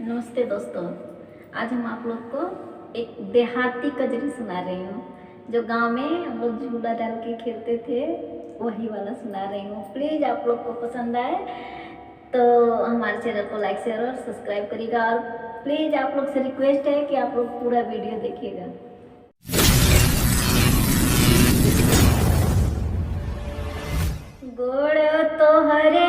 नमस्ते दोस्तों। आज हम आप लोग को एक देहाती कजरी सुना रही हूँ। जो गांव में हम लोग झूला डाल के खेलते थे वही वाला सुना रही हूँ। प्लीज़ आप लोग को पसंद आए तो हमारे चैनल को लाइक शेयर और सब्सक्राइब करिएगा। और प्लीज़ आप लोग से रिक्वेस्ट है कि आप लोग पूरा वीडियो देखिएगा। गोड़ तो हरे